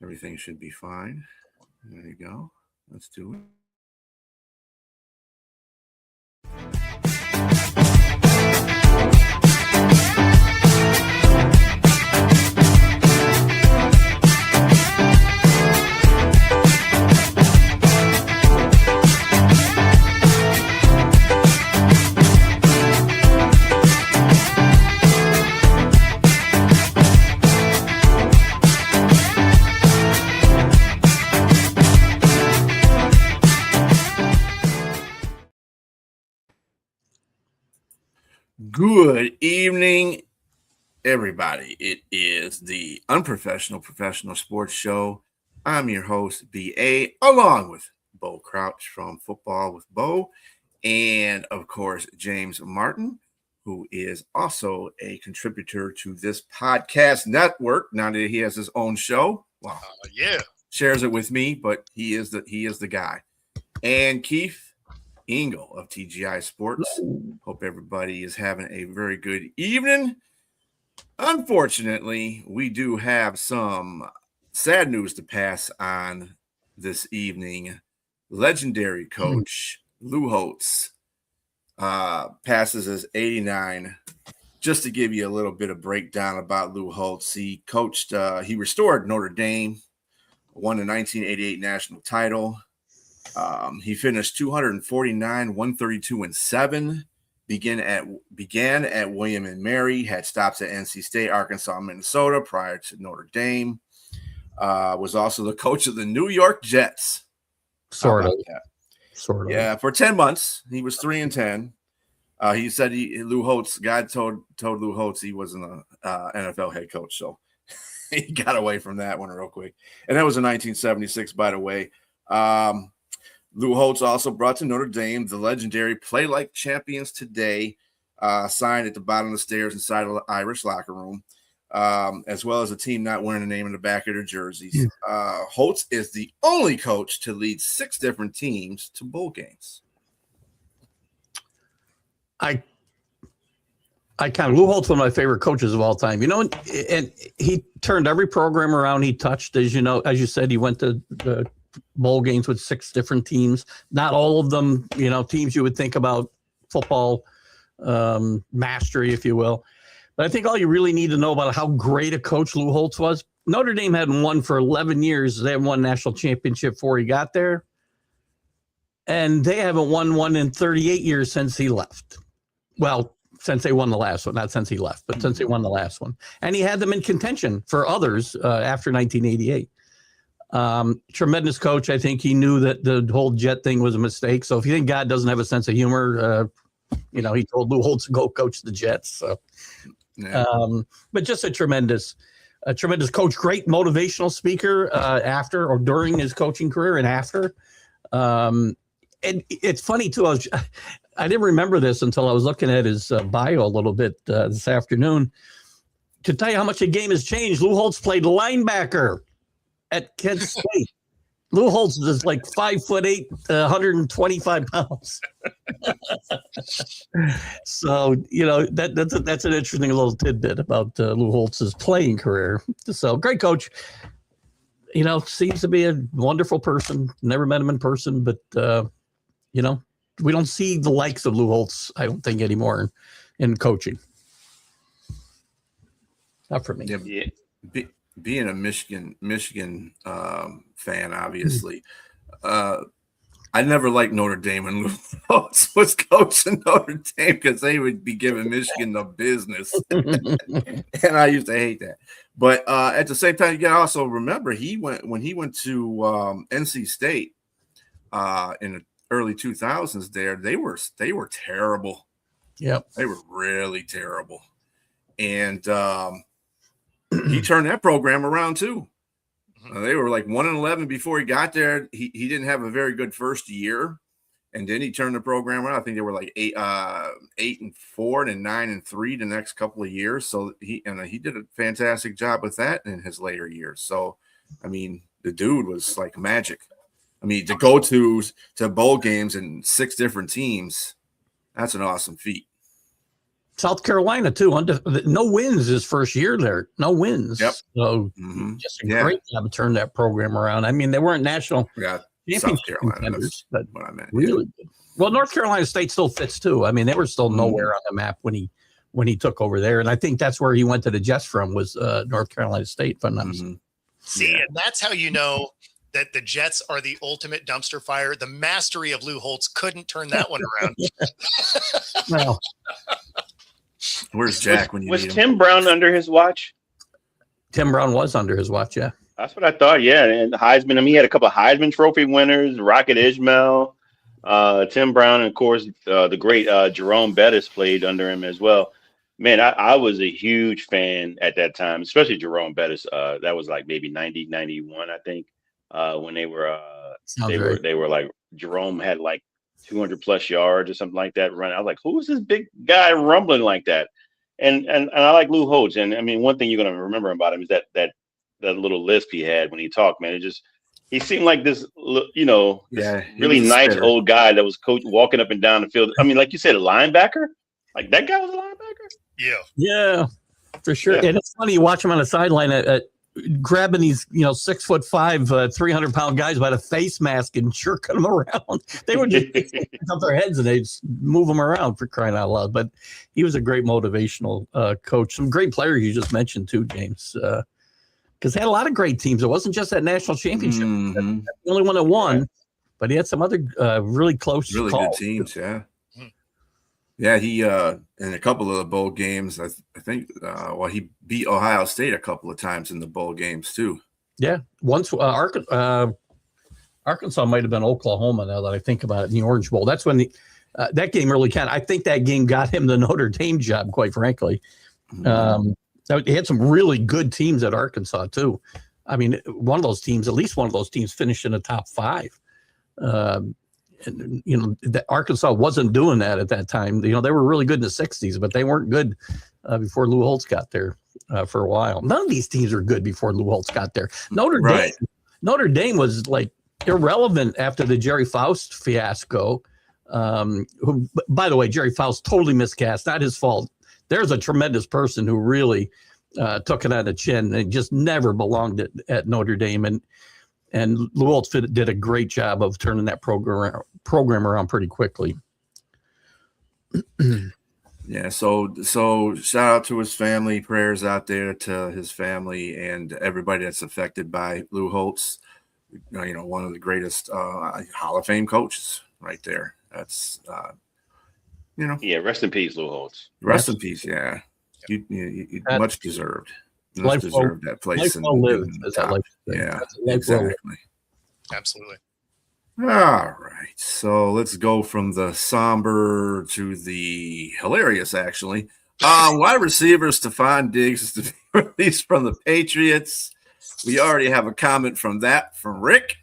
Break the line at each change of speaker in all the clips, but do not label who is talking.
Everything should be fine. There you go. Let's do it. Good evening, everybody. It is the Unprofessional Professional Sports Show. I'm your host, B.A., along with Bo Crouch from Football with Bo, and, of course, James Martin, who is also a contributor to this podcast network. Now that he has his own show, well, shares it with me, but he is the guy. And Keith Engel of TGI Sports. Hope everybody is having a very good evening. Unfortunately, we do have some sad news to pass on this evening. Legendary coach Lou Holtz passes as 89. Just to give you a little bit of breakdown about Lou Holtz, he restored Notre Dame, won the 1988 national title. He finished 249, 132, and 7. Began at William and Mary. Had stops at NC State, Arkansas, Minnesota prior to Notre Dame. Was also the coach of the New York Jets.
Sort of.
Yeah, for 10 months. He was 3-10. He said Lou Holtz. God told Lou Holtz he wasn't an NFL head coach, so he got away from that one real quick. And that was in 1976, by the way. Lou Holtz also brought to Notre Dame the legendary Play Like Champions Today sign at the bottom of the stairs inside the Irish locker room, as well as a team not wearing the name in the back of their jerseys. Holtz is the only coach to lead 6 different teams to bowl games.
I Lou Holtz, one of my favorite coaches of all time, and he turned every program around he touched. As you said, he went to the bowl games with 6 different teams. Not all of them, teams you would think about football mastery, if you will. But I think all you really need to know about how great a coach Lou Holtz was, Notre Dame hadn't won for 11 years. They haven't won national championship before he got there. And they haven't won one in 38 years since he left. Well, since they won the last one, not since he left, but since they won the last one. And he had them in contention for others after 1988. Tremendous coach. I think he knew that the whole Jet thing was a mistake. So if you think God doesn't have a sense of humor, he told Lou Holtz to go coach the Jets. So, but just a tremendous coach, great motivational speaker after or during his coaching career and after. And it's funny too. I didn't remember this until I was looking at his bio a little bit this afternoon. To tell you how much the game has changed, Lou Holtz played linebacker at Kent State. Lou Holtz is like 5'8", 125 pounds. So, that's an interesting little tidbit about Lou Holtz's playing career. So great coach. Seems to be a wonderful person. Never met him in person, but, we don't see the likes of Lou Holtz, I don't think, anymore in coaching. Not for me.
Yeah. Being a Michigan fan, obviously, I never liked Notre Dame when Lou Holtz was coaching Notre Dame because they would be giving Michigan the business, and I used to hate that. But at the same time, you gotta also remember when he went to NC State in the early 2000s. They were terrible.
Yep,
they were really terrible, and he turned that program around too. They were like 1-11 before he got there. He didn't have a very good first year, and then he turned the program around. I think they were like 8-4 and 9-3 the next couple of years. So he did a fantastic job with that in his later years. So, I mean, the dude was like magic. I mean, to go to bowl games and 6 different teams, that's an awesome feat.
South Carolina too. No wins his first year there. No wins.
Yep.
So just a great job to turn that program around. I mean, they weren't national championship contenders, but
what I meant.
Really good. Well, North Carolina State still fits too. I mean, they were still nowhere on the map when he took over there, and I think that's where he went to the Jets from was North Carolina State. If I'm not mistaken.
See, and that's how you know that the Jets are the ultimate dumpster fire. The mastery of Lou Holtz couldn't turn that one around.
Well,
where's Jack when you
was
need him?
Tim Brown under his watch?
Tim Brown was under his watch, yeah.
That's what I thought, yeah. And Heisman, I mean, he had a couple of Heisman Trophy winners, Rocket Ismail, Tim Brown, and, of course, the great Jerome Bettis played under him as well. Man, I was a huge fan at that time, especially Jerome Bettis. That was like maybe 90, 91, I think, when they were like Jerome had like 200 plus yards or something like that running. I was like, who is this big guy rumbling like that? And I like Lou Holtz. And I mean, one thing you're gonna remember about him is that little lisp he had when he talked. Man, he seemed like this, really nice old guy that was walking up and down the field. I mean, like you said, a linebacker. Like that guy was a linebacker.
Yeah, for sure. Yeah. And it's funny, you watch him on the sideline grabbing these, 6'5", 300-pound guys by the face mask and jerking them around. They would just pick up their heads and they'd move them around, for crying out loud. But he was a great motivational coach. Some great players you just mentioned too, James. Because he had a lot of great teams. It wasn't just that national championship. That's the only one that won, but he had some other really close,
really good teams. Yeah. Yeah, he in a couple of the bowl games, I think. He beat Ohio State a couple of times in the bowl games too. Yeah,
once Arkansas might have been Oklahoma. Now that I think about it, in the Orange Bowl, that's when that game really counted. I think that game got him the Notre Dame job, quite frankly. He had some really good teams at Arkansas too. I mean, at least one of those teams finished in the top 5. And Arkansas wasn't doing that at that time. They were really good in the 60s, but they weren't good before Lou Holtz got there for a while. None of these teams were good before Lou Holtz got there. Notre Dame was like irrelevant after the Jerry Faust fiasco. Who, by the way, Jerry Faust totally miscast. Not his fault. There's a tremendous person who really took it on the chin and just never belonged at Notre Dame. And Lou Holtz did a great job of turning that program around pretty quickly.
Yeah, so shout out to his family. Prayers out there to his family and everybody that's affected by Lou Holtz. One of the greatest Hall of Fame coaches right there. That's
Yeah, rest in peace, Lou Holtz.
Rest in peace. Yeah, you much deserved. Much deserved that place. Yeah, exactly.
Absolutely.
All right, so let's go from the somber to the hilarious, actually. Wide receiver Stephon Diggs is to be released from the Patriots. We already have a comment from Rick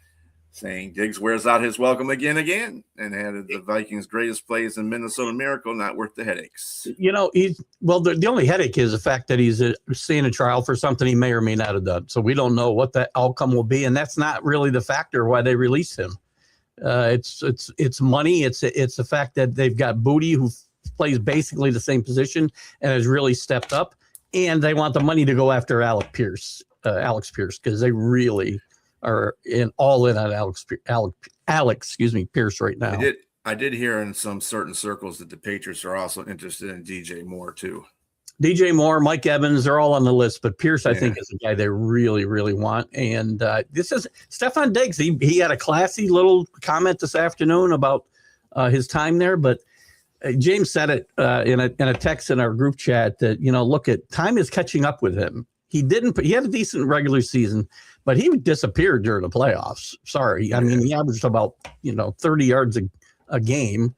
saying Diggs wears out his welcome again and had the Vikings' greatest plays in Minnesota Miracle, not worth the headaches.
The only headache is the fact that he's seeing a trial for something he may or may not have done. So we don't know what the outcome will be, and that's not really the factor why they release him. It's money. It's the fact that they've got Booty, who plays basically the same position and has really stepped up, and they want the money to go after Alex Pierce, because they really are all in on Alex Pierce right now.
I did hear in some certain circles that the Patriots are also interested in DJ Moore too.
DJ Moore, Mike Evans, they're all on the list, but Pierce, I think, is the guy they really, really want. And this is Stephon Diggs. He had a classy little comment this afternoon about his time there, but James said it in a text in our group chat that, look, time is catching up with him. He had a decent regular season, but he disappeared during the playoffs. Sorry. I mean, he averaged about, 30 yards a game,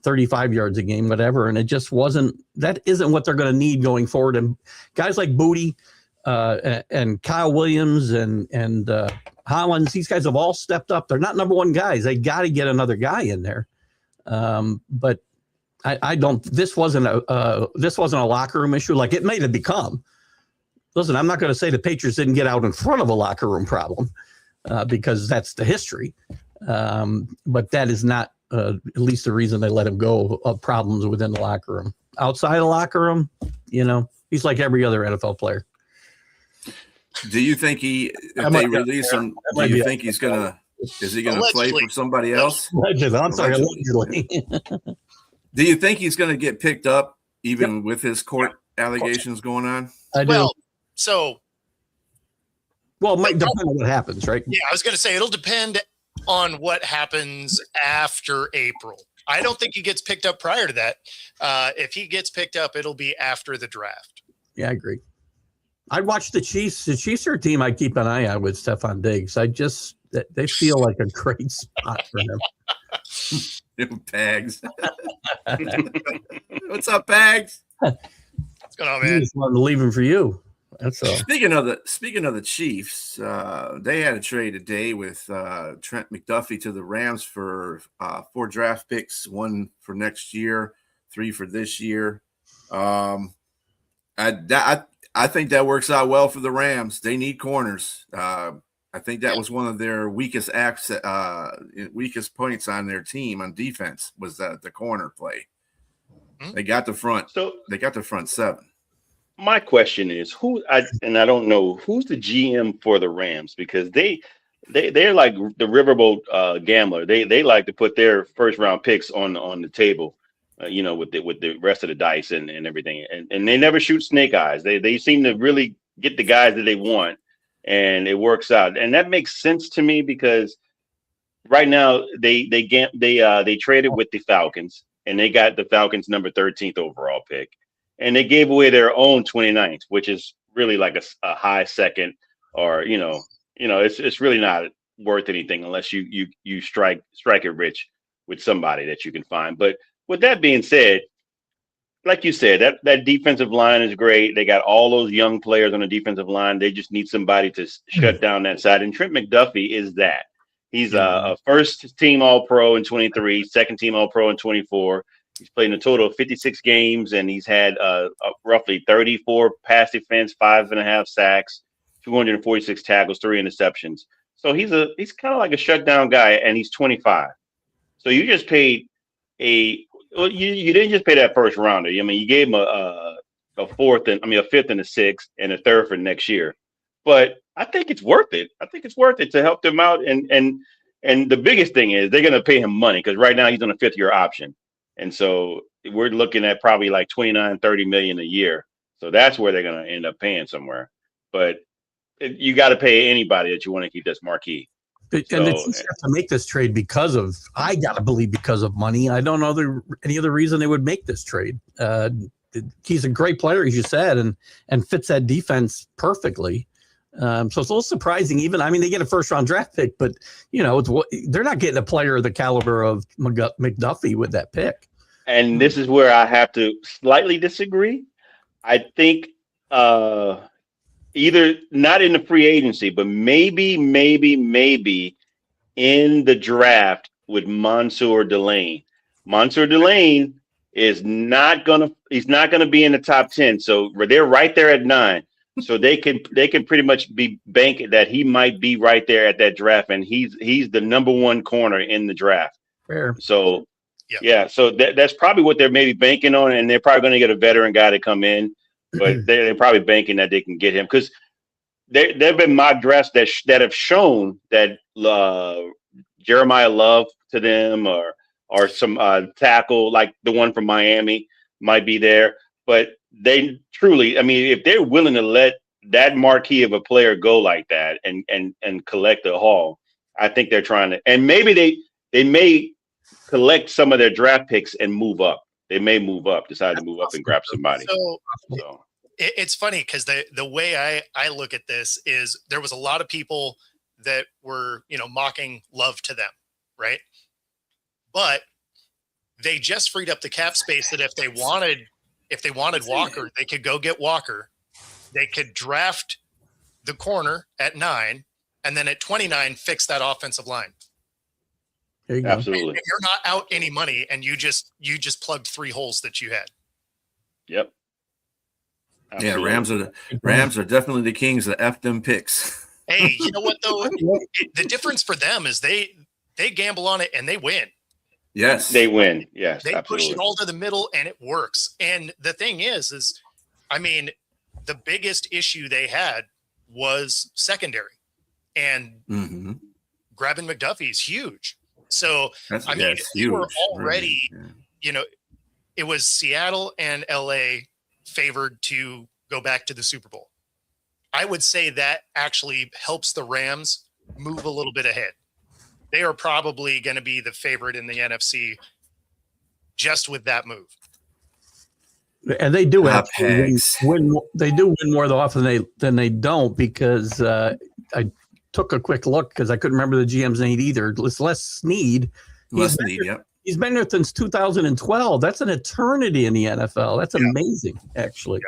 35 yards a game, whatever. And it just that isn't what they're going to need going forward. And guys like Booty and Kyle Williams and Hollins, these guys have all stepped up. They're not number one guys. They got to get another guy in there. But I don't, this wasn't a locker room issue. Like it may have become. Listen, I'm not going to say the Patriots didn't get out in front of a locker room problem because that's the history. But that is not at least the reason they let him go of problems within the locker room. outside the locker room, he's like every other NFL player.
Do you think if they release him, do you think is he going to play for somebody else?
I'm sorry, allegedly.
Do you think he's going to get picked up even with his court allegations going on?
I do. Well, it might depend on what happens, right?
Yeah, I was going to say it'll depend on what happens after April. I don't think he gets picked up prior to that. If he gets picked up, it'll be after the draft.
Yeah, I agree. I'd watch the Chiefs. The Chiefs are a team I'd keep an eye on with Stephon Diggs. They feel like a great spot for him.
Pags. What's up, Pags?
What's going on, man?
I just wanted to leave him for you. That's all.
Speaking of the Chiefs, they had a trade today with Trent McDuffie to the Rams for 4 draft picks, 1 for next year, 3 for this year. I think that works out well for the Rams. They need corners. I think that was one of their weakest points on their team on defense was the corner play. They got the front. So they got the front 7.
My question is I don't know who's the GM for the Rams, because they're like the riverboat gambler. They like to put their first round picks on the table, with the rest of the dice and everything. And they never shoot snake eyes. They seem to really get the guys that they want, and it works out. And that makes sense to me because right now they traded with the Falcons, and they got the Falcons number 13th overall pick. And they gave away their own 29th, which is really like a high second, or it's really not worth anything unless you strike it rich with somebody that you can find. But with that being said, like you said, that defensive line is great. They got all those young players on the defensive line. They just need somebody to shut down that side. And Trent McDuffie is that. He's a first team All-Pro in 23, second team All-Pro in 24. He's played in a total of 56 games, and he's had roughly 34 pass defense, 5.5 sacks, 246 tackles, 3 interceptions. So he's kind of like a shutdown guy, and he's 25. So you just paid you didn't just pay that first rounder. I mean, you gave him a 5th and a 6th and a 3rd for next year. But I think it's worth it. I think it's worth it to help them out. And the biggest thing is they're going to pay him money because right now he's on a 5th-year option. And so we're looking at probably like 29-30 million a year. So that's where they're going to end up paying somewhere. But you got to pay anybody that you want to keep that's marquee.
And the Chiefs have to make this trade because of money. I don't know any other reason they would make this trade. He's a great player, as you said, and fits that defense perfectly. So it's a little surprising. They get a first-round draft pick, but they're not getting a player of the caliber of McDuffie with that pick.
And this is where I have to slightly disagree. I think either not in the free agency, but maybe in the draft with Mansour Delane. Mansour Delane is not gonna be in the top 10. So they're right there at 9. So they can pretty much be banking that he might be right there at that draft, and he's the number 1 corner in the draft.
Fair.
So yeah, so that's probably what they're maybe banking on, and they're probably going to get a veteran guy to come in, but they're probably banking that they can get him because there've been mock drafts that have shown that Jeremiah Love to them or some tackle like the one from Miami might be there, but they truly, if they're willing to let that marquee of a player go like that and collect a haul, I think they're trying to, and maybe they may collect some of their draft picks and move up. They may decide to move up and grab somebody. So
it's funny because the way I look at this is there was a lot of people that were, mocking Love to them, right? But they just freed up the cap space that if they wanted Walker, they could go get Walker. They could draft the corner at 9, and then at 29, fix that offensive line.
There you go.
Absolutely.
And you're not out any money, and you just plugged 3 holes that you had.
Yep. Absolutely.
Yeah, Rams are definitely the kings of F them picks.
Hey, you know what though? The difference for them is they gamble on it and they win.
Yes.
They win. Yes,
They
absolutely.
push it all to the middle and it works. And the thing is, I mean, the biggest issue they had was secondary, and grabbing McDuffie is huge. So, I mean, they were already,
really,
you know, it was Seattle and LA favored to go back to the Super Bowl. I would say that actually helps the Rams move a little bit ahead. They are probably going to be the favorite in the NFC just with that move.
And they do actually win. They do win more often than they don't, because I took a quick look because I couldn't remember the GM's name either. It's Les Snead. He's been there since 2012. That's an eternity in the NFL. That's amazing, actually.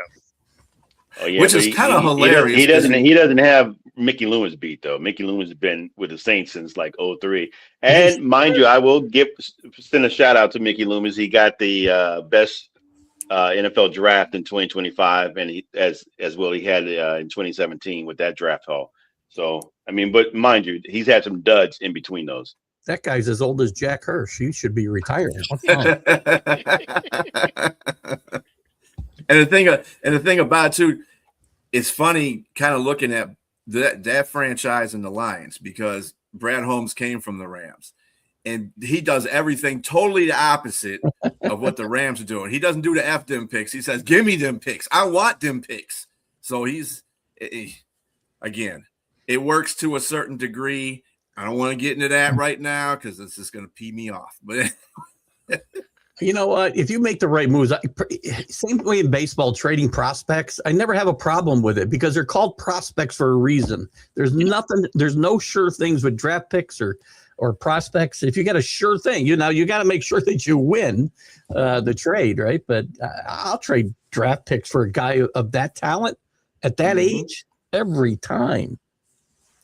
Oh, yeah,
which is kind of hilarious.
He doesn't have Mickey Loomis beat, though. Mickey Loomis has been with the Saints since like 2003. And mind you, I will send a shout out to Mickey Loomis. He got the best NFL draft in 2025, and he as well he had in 2017 with that draft haul. So I mean, but mind you, he's had some duds in between those.
That guy's as old as Jack Hirsch. He should be retired.
And the thing about it too, it's funny kind of looking at that franchise and the Lions, because Brad Holmes came from the Rams, and he does everything totally the opposite of what the Rams are doing. He doesn't do the F them picks. He says, "Give me them picks. I want them picks." So again, it works to a certain degree. I don't want to get into that right now because it's just going to pee me off. But
you know what? If you make the right moves, same way in baseball, trading prospects, I never have a problem with it because they're called prospects for a reason. There's no sure things with draft picks or prospects. If you got a sure thing, you got to make sure that you win the trade, right? But I'll trade draft picks for a guy of that talent at that age every time.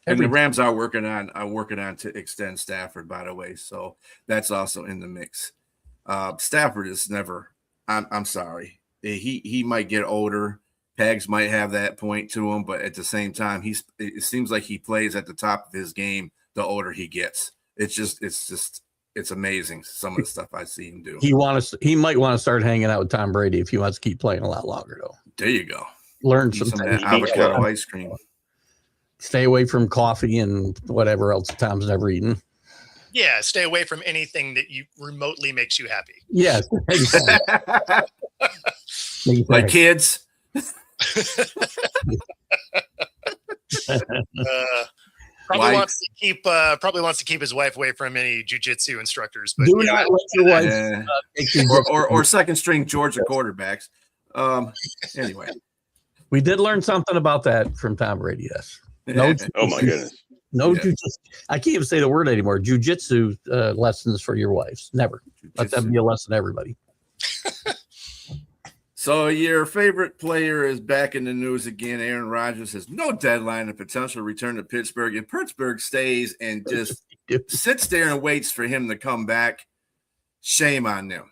And the Rams are working on to extend Stafford, by the way, so that's also in the mix. Stafford is never. I'm sorry. He might get older. Pags might have that point to him, but at the same time, it seems like he plays at the top of his game the older he gets. It's amazing some of the stuff I see him do.
He might want to start hanging out with Tom Brady if he wants to keep playing a lot longer, though.
There you go.
Learn
some of that avocado ice cream.
Stay away from coffee and whatever else Tom's never eaten.
Yeah, stay away from anything that you remotely makes you happy.
Yes.
Like kids.
Probably wants to keep his wife away from any jiu-jitsu instructors. But
do not let your wife
or second string Georgia quarterbacks. Anyway,
we did learn something about that from Tom Brady. Yes. No.
Oh my goodness.
No jiu-jitsu. I can't even say the word anymore. Jiu-jitsu lessons for your wives. Never. Let that be a lesson to everybody.
So your favorite player is back in the news again. Aaron Rodgers has no deadline and potential return to Pittsburgh. And Pittsburgh stays and just sits there and waits for him to come back. Shame on them.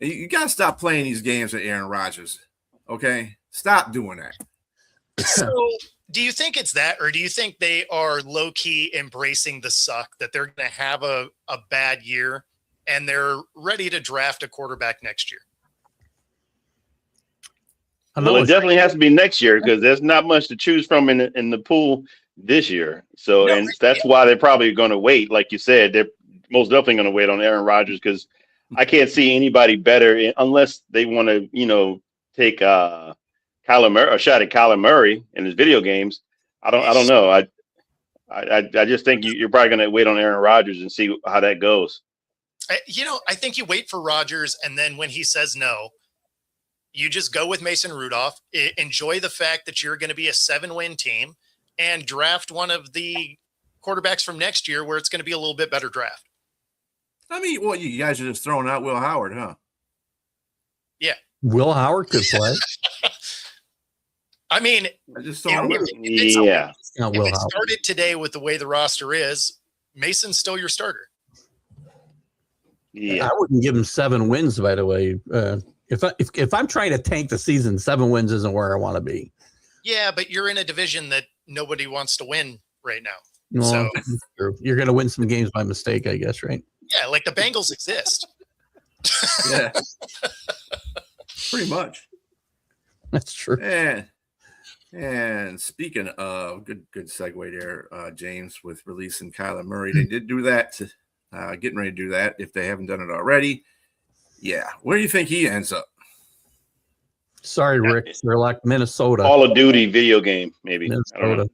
You got to stop playing these games with Aaron Rodgers. Okay? Stop doing that.
So do you think it's that, or do you think they are low-key embracing the suck, that they're going to have a bad year and they're ready to draft a quarterback next year?
Well, it definitely has to be next year because there's not much to choose from in the pool this year. So, and that's why they're probably going to wait. Like you said, they're most definitely going to wait on Aaron Rodgers because I can't see anybody better unless they want to, take Kyler Murray, a shot at Kyler Murray in his video games. I don't know. I just think you're probably going to wait on Aaron Rodgers and see how that goes.
I think you wait for Rodgers, and then when he says no, you just go with Mason Rudolph, enjoy the fact that you're going to be a 7-win team, and draft one of the quarterbacks from next year where it's going to be a little bit better draft.
I mean, well, you guys are just throwing out Will Howard, huh?
Yeah.
Will Howard could play.
I mean,
I just
if it started today with the way the roster is, Mason's still your starter.
Yeah. I wouldn't give him 7 wins, by the way. If I'm trying to tank the season, 7 wins isn't where I want to be.
Yeah, but you're in a division that nobody wants to win right now.
No, so you're going to win some games by mistake, I guess, right?
Yeah, like the Bengals exist.
Yeah, pretty much.
That's true.
And speaking of good segue there, James, with releasing Kyler Murray, they did do that. Getting ready to do that if they haven't done it already. Yeah, where do you think he ends up?
Sorry, Rick. They're like Minnesota.
Call of Duty video game, maybe. I don't know.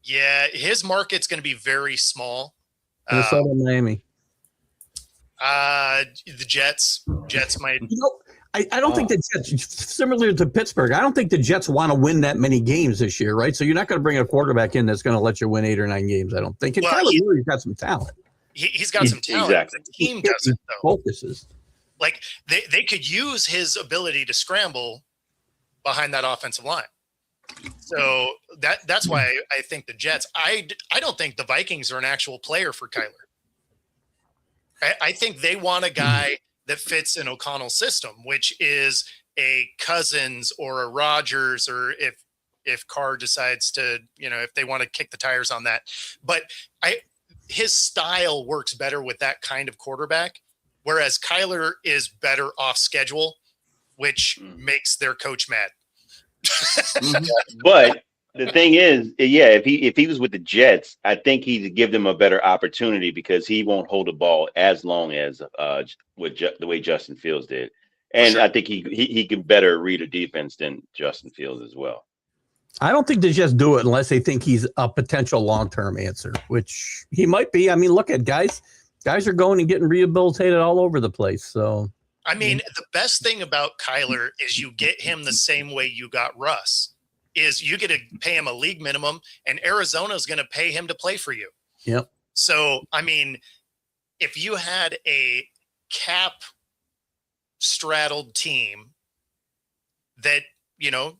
Yeah, his market's going to be very small.
Minnesota, Miami.
The Jets might.
I don't think the Jets, similar to Pittsburgh, I don't think the Jets want to win that many games this year, right? So you're not going to bring a quarterback in that's going to let you win 8 or 9 games, I don't think. And Kyler Murray's got some talent.
He's got some talent.
Exactly.
The team doesn't, though.
Focuses.
Like, they could use his ability to scramble behind that offensive line. So that's why I think the Jets. I don't think the Vikings are an actual player for Kyler. I think they want a guy that fits in O'Connell's system, which is a Cousins or a Rodgers, or if Carr decides to, if they want to kick the tires on that. But his style works better with that kind of quarterback, whereas Kyler is better off schedule, which makes their coach mad.
But the thing is, if he was with the Jets, I think he'd give them a better opportunity because he won't hold the ball as long as the way Justin Fields did, and I think he can better read a defense than Justin Fields as well.
I don't think they just do it unless they think he's a potential long-term answer, which he might be. I mean, look at guys are going and getting rehabilitated all over the place. So,
I mean, the best thing about Kyler is you get him the same way you got Russ. Is you get to pay him a league minimum, and Arizona is going to pay him to play for you.
Yep.
So, I mean, if you had a cap straddled team that,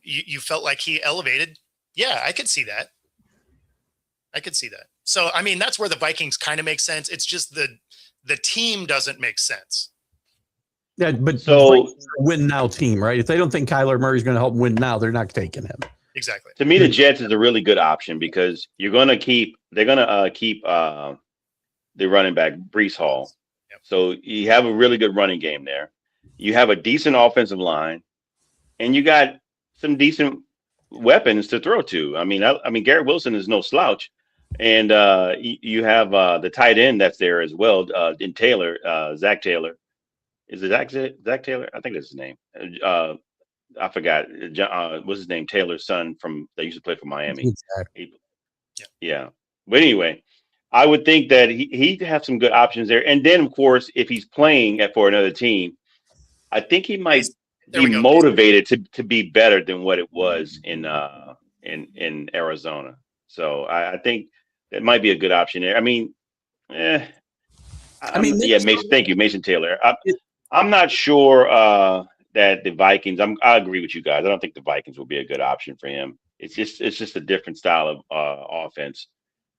you felt like he elevated, yeah, I could see that. So, I mean, that's where the Vikings kind of make sense. It's just the team doesn't make sense.
Yeah, but so win now team, right? If they don't think Kyler Murray's going to help win now, they're not taking him.
Exactly.
To me, the Jets is a really good option because they're going to keep the running back Breece Hall.
Yep.
So you have a really good running game there. You have a decent offensive line, and you got some decent weapons to throw to. I mean, Garrett Wilson is no slouch, and you have the tight end that's there as well. In Taylor, Zach Taylor. Is it Zach Taylor? I think that's his name. I forgot. What's his name? Taylor's son that used to play for Miami.
Exactly.
Yeah. But anyway, I would think that he'd have some good options there. And then, of course, if he's playing for another team, I think he might be motivated to be better than what it was in Arizona. So I think that might be a good option there. I mean, Mason. Thank you, Mason Taylor. I'm not sure that the Vikings. I agree with you guys. I don't think the Vikings will be a good option for him. It's just a different style of offense,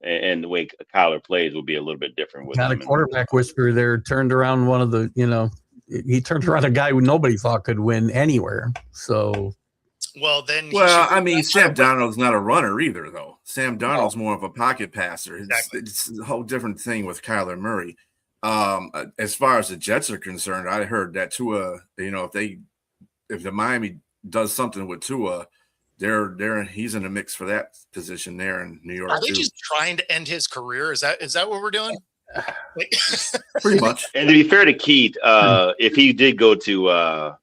and the way Kyler plays will be a little bit different. With
got a quarterback whisperer there. Turned around one of the. He turned around a guy who nobody thought could win anywhere. So.
Well,
I mean, Sam Darnold's not a runner either, though. Sam Darnold's more of a pocket passer. It's a whole different thing with Kyler Murray. As far as the Jets are concerned, I heard that Tua, if the Miami does something with Tua, he's in the mix for that position there in New York.
Are they just trying to end his career? Is that what we're doing?
Pretty much.
And to be fair to Keith, if he did go to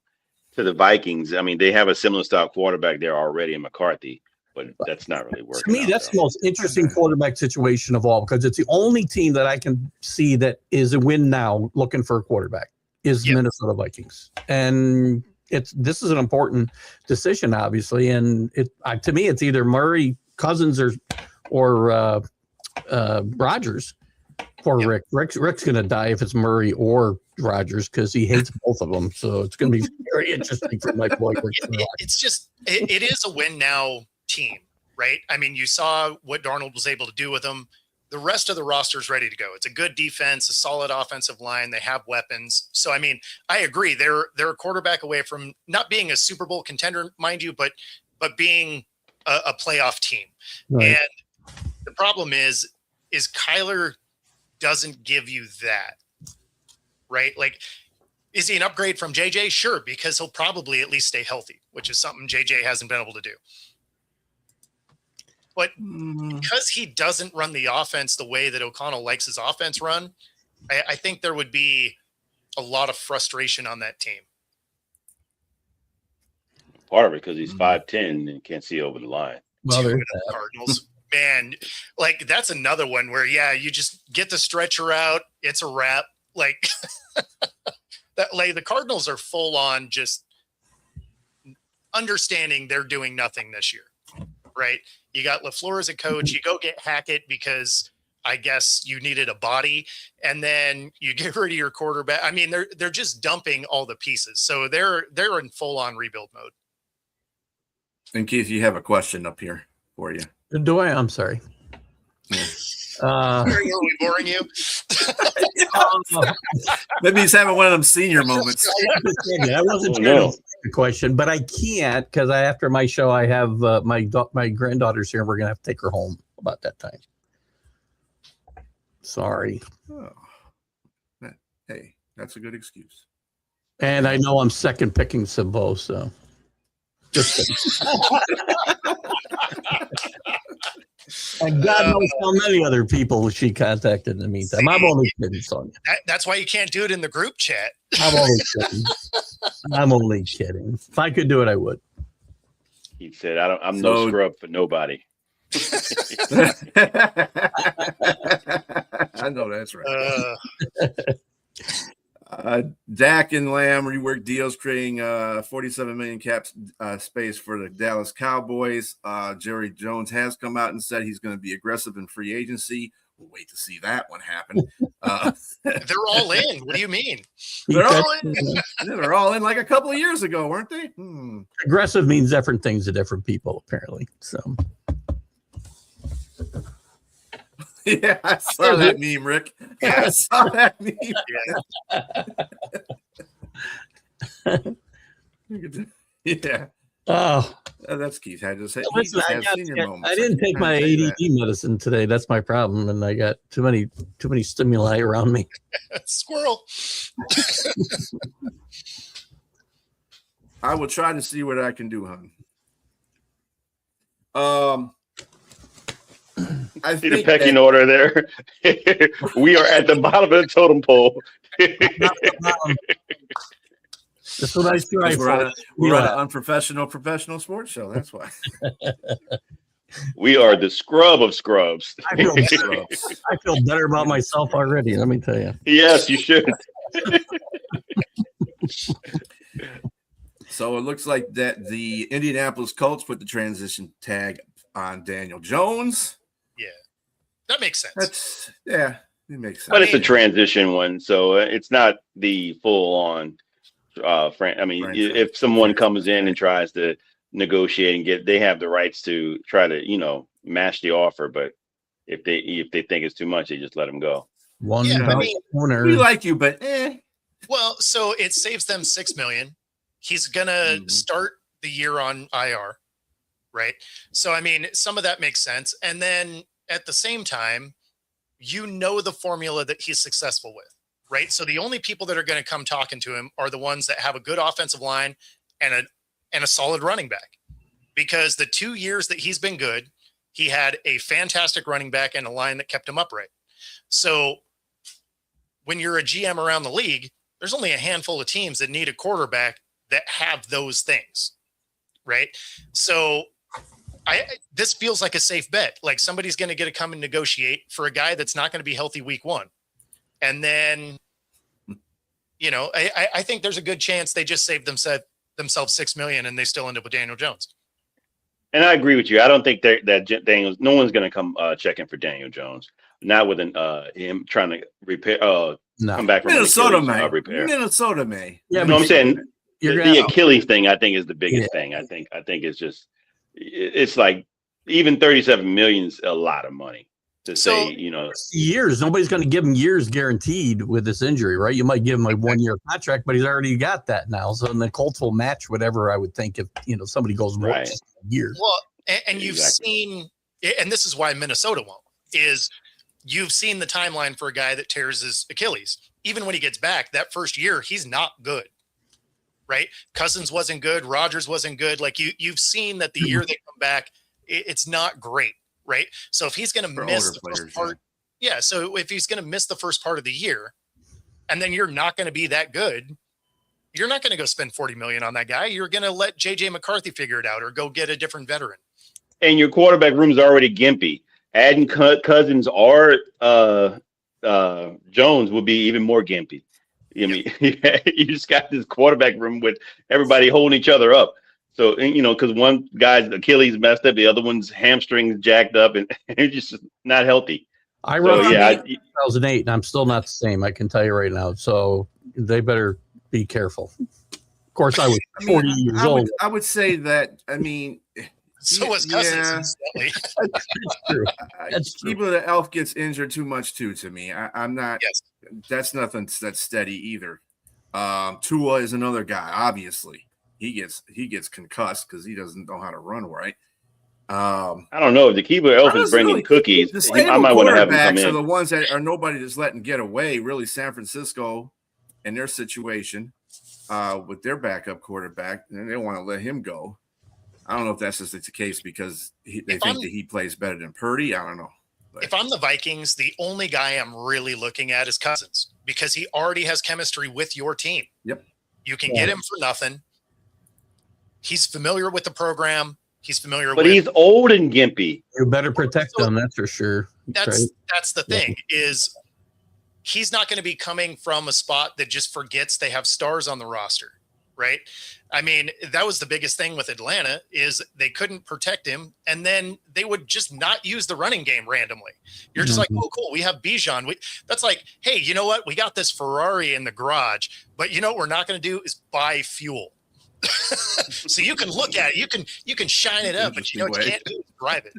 the Vikings, I mean, they have a similar style quarterback there already in McCarthy. But that's not really working.
To me, that's the most interesting quarterback situation of all, because it's the only team that I can see that is a win now looking for a quarterback is the Minnesota Vikings. And this is an important decision, obviously. And to me, it's either Murray, Cousins, or Rodgers. Poor Rick. Rick's going to die if it's Murray or Rodgers because he hates both of them. So it's going to be very interesting for my boy.
It is a win now team, right? I mean, you saw what Darnold was able to do with them. The rest of the roster is ready to go. It's a good defense, a solid offensive line. They have weapons. So, I mean, I agree. They're a quarterback away from not being a Super Bowl contender, mind you, but being a playoff team. Right. And the problem is Kyler doesn't give you that. right? Like, is he an upgrade from JJ? Sure, because he'll probably at least stay healthy, which is something JJ hasn't been able to do. But because he doesn't run the offense the way that O'Connell likes his offense run, I think there would be a lot of frustration on that team.
Part of it because he's 5'10" and can't see over the line.
Well,
The Cardinals, man, like that's another one where you just get the stretcher out, it's a wrap. Like that, like the Cardinals are full on just understanding they're doing nothing this year, right? You got LaFleur as a coach. You go get Hackett because I guess you needed a body, and then you get rid of your quarterback. I mean, they're just dumping all the pieces, so they're in full on rebuild mode.
And Keith, you have a question up here for you.
Do I? I'm sorry.
Are we boring you?
Maybe he's having one of them senior moments.
I wasn't sure to ask the question, but I can't because after my show, I have my granddaughter's here, and we're gonna have to take her home about that time. Sorry.
Oh. Hey, that's a good excuse.
And I know I'm second picking Simbo, so just and God knows how many other people she contacted in the meantime. I'm only kidding, Sonia.
That's why you can't do it in the group chat.
I'm only kidding. I'm only kidding. If I could do it, I would.
He said, I'm no scrub for nobody.
I know that's right. Dak and Lamb rework deals, creating $47 million cap space for the Dallas Cowboys. Jerry Jones has come out and said he's going to be aggressive in free agency. We'll wait to see that one happen.
They're all in. What do you mean?
They're all in. They're all in like a couple of years ago, weren't they?
Aggressive means different things to different people, apparently. So.
Yeah, I saw that meme, Rick. I saw that meme. Yeah.
Oh,
that's Keith. I just said
listen, I didn't take my ADD medicine today. That's my problem, and I got too many stimuli around me.
Squirrel.
I will try to see what I can do, hon. I
see the pecking order there. We are at the bottom of the totem pole.
That's what I strive for.
We're on an unprofessional professional sports show. That's why.
We are the scrub of scrubs.
I feel better about myself already. Let me tell you.
Yes, you should.
So it looks like that the Indianapolis Colts put the transition tag on Daniel Jones.
Yeah, that makes sense.
It makes sense.
But it's a transition one, so it's not the full on. If someone comes in and tries to negotiate and they have the rights to try to, match the offer. But if they think it's too much, they just let them go.
Owner.
We like you, but
Well, so it saves them $6 million. He's gonna start the year on IR, right? So I mean, some of that makes sense. And then at the same time, the formula that he's successful with. Right. So the only people that are going to come talking to him are the ones that have a good offensive line and a solid running back, because the 2 years that he's been good, he had a fantastic running back and a line that kept him upright. So when you're a GM around the league, there's only a handful of teams that need a quarterback that have those things. Right. So this feels like a safe bet. Like somebody's going to come and negotiate for a guy that's not going to be healthy week one. And then, I think there's a good chance they just saved themselves $6 million and they still end up with Daniel Jones.
And I agree with you. I don't think that no one's going to come checking for Daniel Jones. Not with him trying to repair. Come back from
Minnesota may.
Repair.
Minnesota may.
Yeah, I'm saying the Achilles thing. I think is the biggest thing. I think it's just it's like even $37 million is a lot of money. To say,
years, nobody's going to give him years guaranteed with this injury, right? You might give him a 1 year contract, but he's already got that now. So the Colts will match whatever I would think if somebody goes more years.
Well, and you've seen, and this is why Minnesota won't, is you've seen the timeline for a guy that tears his Achilles. even when he gets back, that first year, he's not good, right? Cousins wasn't good. Rodgers wasn't good. Like you've seen that the year they come back, it's not great, right? So if he's going to miss the first part, so if he's going to miss the first part of the year, and then you're not going to be that good, you're not going to go spend $40 million on that guy. You're going to let JJ McCarthy figure it out or go get a different veteran.
And your quarterback room is already gimpy. Adding Cousins or Jones will be even more gimpy. I mean, you just got this quarterback room with everybody holding each other up. So, because one guy's Achilles messed up, the other one's hamstrings jacked up, and it's just not healthy.
I run 2008, and I'm still not the same. I can tell you right now. So they better be careful. Of course, I was 40 years old.
I would say that. I mean,
so was Cousins.
That's true. That's true.
People, the elf gets injured too much too. To me, I'm not. Yes. That's nothing that's steady either. Tua is another guy. Obviously, he gets concussed because he doesn't know how to run right.
I don't know if the keeper elf is bringing cookies. I might want to have him come in.
Are the ones that are nobody just letting get away. Really, San Francisco and their situation with their backup quarterback, and they want to let him go. I don't know if that's just the case because they think that he plays better than Purdy. I don't know. But
if I'm the Vikings, the only guy I'm really looking at is Cousins because he already has chemistry with your team.
Yep.
You can get him for nothing. He's familiar with the program. He's familiar
but he's old and gimpy.
You better protect him, that's for sure.
That's the thing is he's not going to be coming from a spot that just forgets they have stars on the roster, right? I mean, that was the biggest thing with Atlanta is they couldn't protect him, and then they would just not use the running game randomly. You're just like, oh, cool, we have Bijan. That's like, hey, you know what? We got this Ferrari in the garage, but you know what we're not going to do is buy fuel. So you can look at it, you can shine it up, but you know what you can't do is drive it.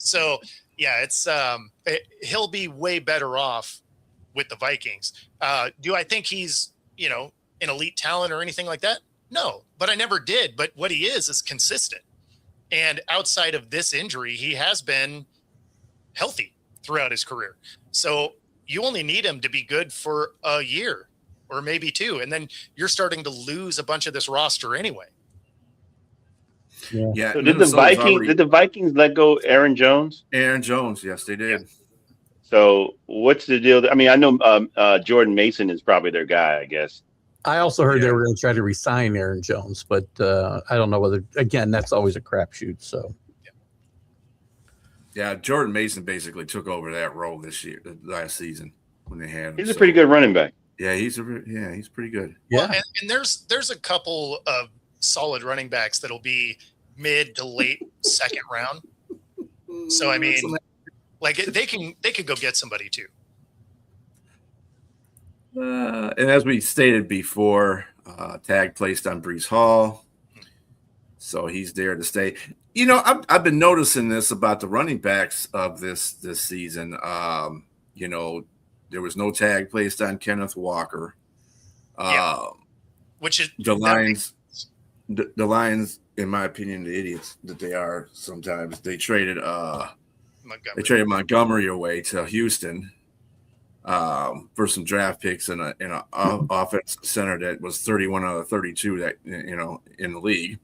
So yeah, it's he'll be way better off with the Vikings. Do I think he's an elite talent or anything like that? No, but I never did. But what he is consistent, and outside of this injury, he has been healthy throughout his career. So you only need him to be good for a year or maybe two, and then you're starting to lose a bunch of this roster anyway.
Yeah.
So did the Vikings let go Aaron Jones?
Aaron Jones, yes, they did.
Yeah. So what's the deal? I mean, I know Jordan Mason is probably their guy, I guess.
I also heard they were going to try to re-sign Aaron Jones, but I don't know whether. Again, that's always a crapshoot. So.
Yeah, Jordan Mason basically took over that role last season when they had him.
He's a pretty good running back.
Yeah, he's pretty good.
Yeah, well, and there's a couple of solid running backs that'll be mid to late second round. So I mean, like they could go get somebody too.
And as we stated before, tag placed on Breece Hall, so he's there to stay. I've been noticing this about the running backs of this season. There was no tag placed on Kenneth Walker.
Which is
the Lions. The Lions, in my opinion, the idiots that they are sometimes. They traded Montgomery away to Houston for some draft picks and an offense center that was 31 out of 32 that in the league.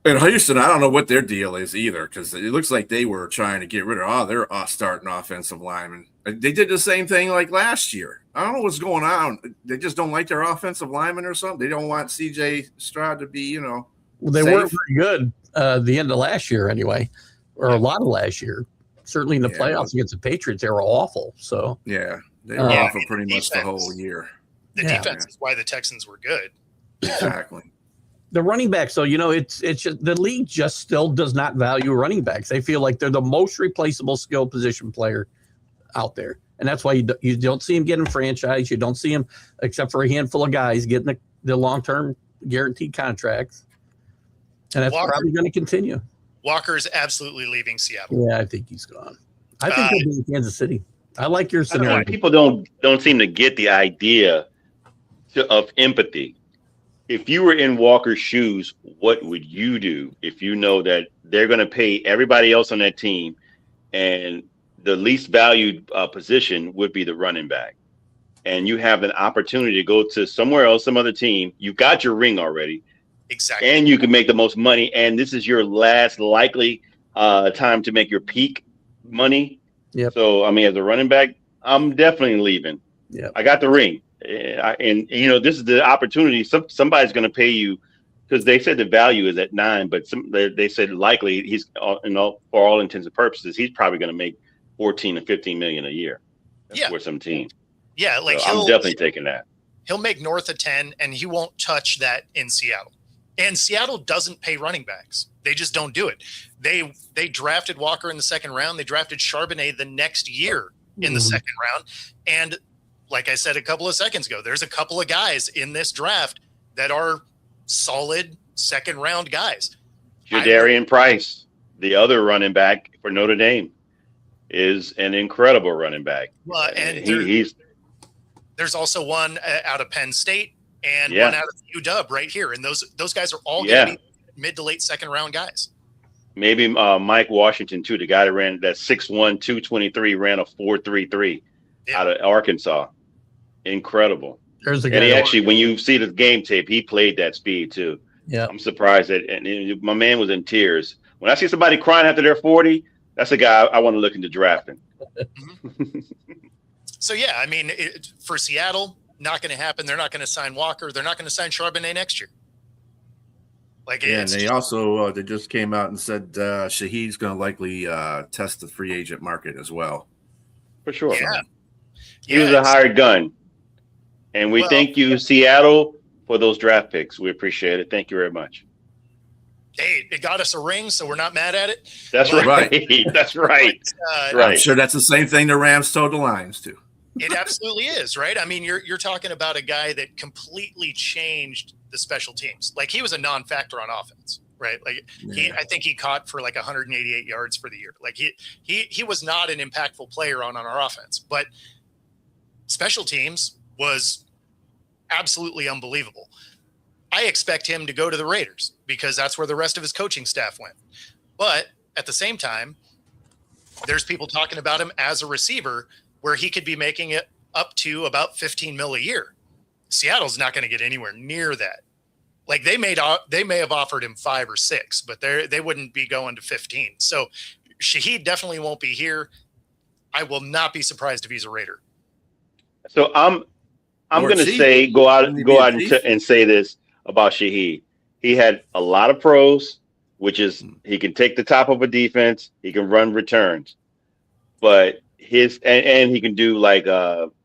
And Houston, I don't know what their deal is either, because it looks like they were trying to get rid of their starting offensive linemen. They did the same thing like last year. I don't know what's going on. They just don't like their offensive linemen or something. They don't want C.J. Stroud to be,
Well, they weren't very good the end of last year anyway, or a lot of last year. Certainly in the playoffs against the Patriots, they were awful. So
yeah, they were awful pretty much the whole year.
The defense is why the Texans were good.
Exactly.
The running backs, though, it's just, the league just still does not value running backs. They feel like they're the most replaceable skill position player out there, and that's why you don't see him getting franchised. You don't see him, except for a handful of guys, getting the long-term guaranteed contracts, and that's probably going to continue.
Walker is absolutely leaving Seattle.
Yeah, I think he's gone. I think he'll be in Kansas City. I like your scenario.
People don't seem to get the idea of empathy. If you were in Walker's shoes, what would you do if you know that they're going to pay everybody else on that team and the least valued position would be the running back? and you have an opportunity to go to somewhere else, some other team, you got your ring already.
Exactly.
And you can make the most money. And this is your last likely time to make your peak money.
Yep.
So, I mean, as a running back, I'm definitely leaving.
Yep.
I got the ring. And you know, this is the opportunity. Somebody's going to pay you, because they said the value is at 9, but they said likely he's, for all intents and purposes, he's probably going to make 14 to 15 million a year.
Yeah.
For some team.
Yeah. Like
so I'm definitely taking that.
He'll make north of 10, and he won't touch that in Seattle. And Seattle doesn't pay running backs. They just don't do it. They drafted Walker in the second round. They drafted Charbonnet the next year in the second round. And like I said a couple of seconds ago, there's a couple of guys in this draft that are solid second round guys.
Jadarian Price, the other running back for Notre Dame, is an incredible running back.
Well, and there's also one out of Penn State and one out of UW right here. And those guys are all going to be mid to late second round guys.
Maybe Mike Washington too, the guy that ran that 6'1", 223, ran a 4.33 out of Arkansas. Incredible.
There's a guy.
And he actually, when you see the game tape, he played that speed too.
Yeah.
I'm surprised that, and my man was in tears. When I see somebody crying after they're 40, that's a guy I want to look into drafting.
So, yeah, I mean, for Seattle, not going to happen. They're not going to sign Walker. They're not going to sign Charbonnet next year. Like,
and they also they just came out and said Shaheed's going to likely test the free agent market as well.
For sure.
Yeah.
He was a hired gun. And we thank you, Seattle, for those draft picks. We appreciate it. Thank you very much.
Hey, it got us a ring, so we're not mad at it.
That's right. That's right. Right.
I'm sure that's the same thing the Rams told the Lions to.
It absolutely is, right? I mean, you're talking about a guy that completely changed the special teams. Like, he was a non-factor on offense, right? Like, I think he caught for like 188 yards for the year. Like, he was not an impactful player on our offense, but special teams was absolutely unbelievable. I expect him to go to the Raiders because that's where the rest of his coaching staff went. But at the same time, there's people talking about him as a receiver where he could be making it up to about 15 mil a year. Seattle's not going to get anywhere near that. Like, they may have offered him 5 or 6, but they wouldn't be going to 15. So Shaheed definitely won't be here. I will not be surprised if he's a Raider.
So I'm going to say go out and say this about Shaheed. He had a lot of pros, which is he can take the top of a defense, he can run returns, but and he can do like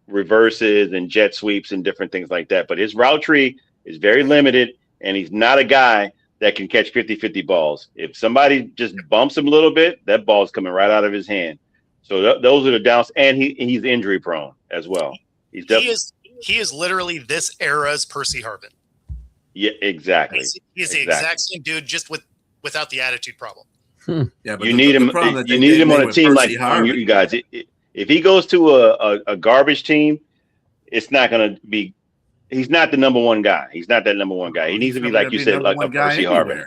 reverses and jet sweeps and different things like that. But his route tree is very limited, and he's not a guy that can catch 50-50 balls. If somebody just bumps him a little bit, that ball is coming right out of his hand. So those are the downs, and he's injury prone as well.
He is literally this era's Percy Harvin.
Yeah, exactly.
He's the exact same dude, just without the attitude problem.
Yeah, but
you need him. You need him on a team like you guys. If he goes to a garbage team, it's not going to be. He's not the number one guy. He's not that number one guy. He needs to be, like you said, like a Percy Harvin.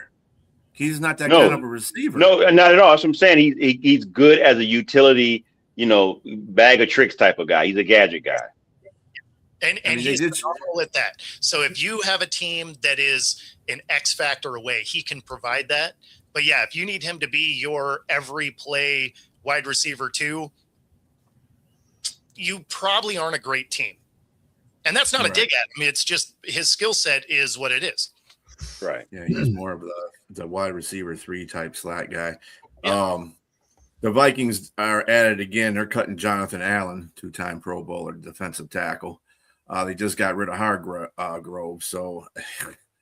He's not that kind of a receiver.
No, not at all. That's what I'm saying. He's good as a utility, bag of tricks type of guy. He's a gadget guy.
And he's phenomenal at that. So if you have a team that is an X factor away, he can provide that. But yeah, if you need him to be your every play wide receiver too, you probably aren't a great team. And that's not a dig at him. I mean, it's just his skill set is what it is.
Right.
Yeah, he's more of the wide receiver 3 type slot guy.
Yeah.
The Vikings are at it again. They're cutting Jonathan Allen, 2-time Pro Bowler, defensive tackle. They just got rid of Hargrove. So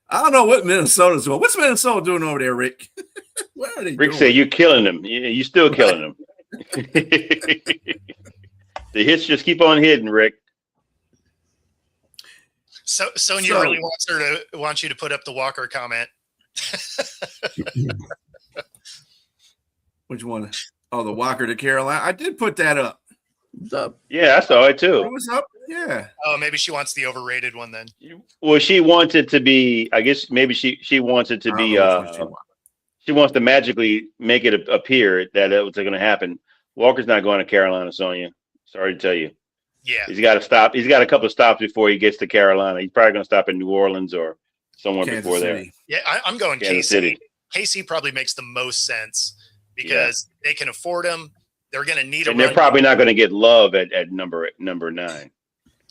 I don't know what Minnesota's doing. What's Minnesota doing over there, Rick? What are they doing?
Rick said you're killing them. You're still killing them. The hits just keep on hitting, Rick.
So Sonia really wants you to put up the Walker comment.
Which one? Oh, the Walker to Carolina. I did put that up.
What's up?
Yeah, I saw it too.
It was up. Yeah.
Oh, maybe she wants the overrated one then.
Well, she wants it to be. I guess maybe she wants it to be. She wants to magically make it appear that it was going to happen. Walker's not going to Carolina, Sonia. Sorry to tell you.
Yeah.
He's got to stop. He's got a couple of stops before he gets to Carolina. He's probably going to stop in New Orleans or somewhere
Kansas
before there.
City.
Yeah, I'm going
Kansas
KC.
City.
KC probably makes the most sense because they can afford him. They're going to need
And they're probably not going to get Love at number 9.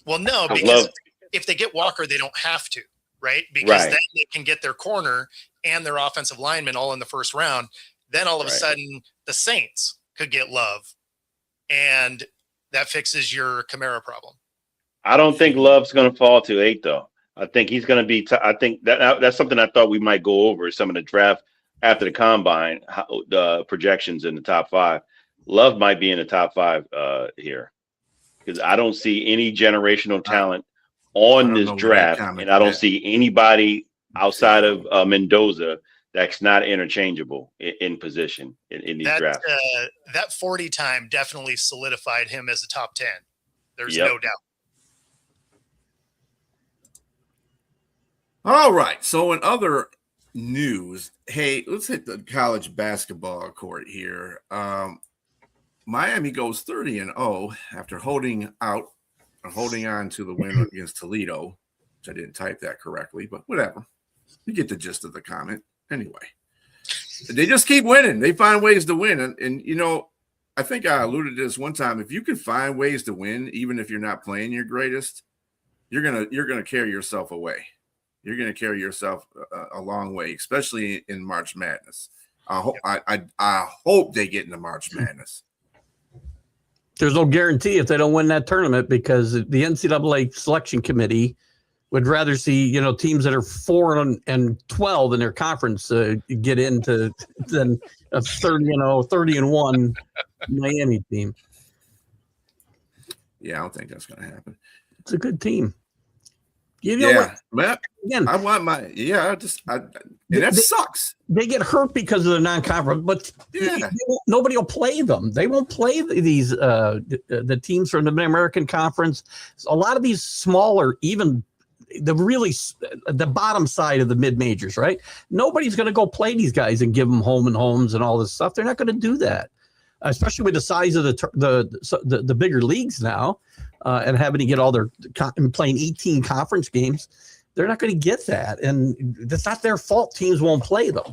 Well, no, because
Love,
if they get Walker, they don't have to, right? Because then they can get their corner and their offensive lineman all in the first round. Then all of a sudden, the Saints could get Love, and that fixes your Kamara problem.
I don't think Love's going to fall to 8 though. I think he's going to be. I think that's something I thought we might go over some of the draft after the combine, the projections in the top 5. Love might be in the top 5 here because I don't see any generational talent on this draft, and I don't see anybody outside of Mendoza that's not interchangeable in position in these drafts.
That 40 time definitely solidified him as a top 10. There's no doubt.
All right. So in other news, hey, let's hit the college basketball court here. Miami goes 30-0 after holding on to the win against Toledo, which I didn't type that correctly, but whatever. You get the gist of the comment. Anyway, they just keep winning. They find ways to win. And you know, I think I alluded to this one time. If you can find ways to win, even if you're not playing your greatest, you're gonna carry yourself away. You're going to carry yourself a long way, especially in March Madness. I hope they get into March Madness.
There's no guarantee if they don't win that tournament because the NCAA selection committee would rather see, you know, teams that are 4-12 in their conference get into than a 30-1 Miami team.
Yeah, I don't think that's going to happen.
It's a good team. You know
what? Again, I want my that sucks.
They get hurt because of the non-conference, but nobody will play them. They won't play these the teams from the Mid-American Conference. A lot of these smaller, even the bottom side of the mid majors, right? Nobody's going to go play these guys and give them home and homes and all this stuff. They're not going to do that, especially with the size of the bigger leagues now. And having to get all their playing 18 conference games, they're not going to get that, and that's not their fault. Teams won't play them.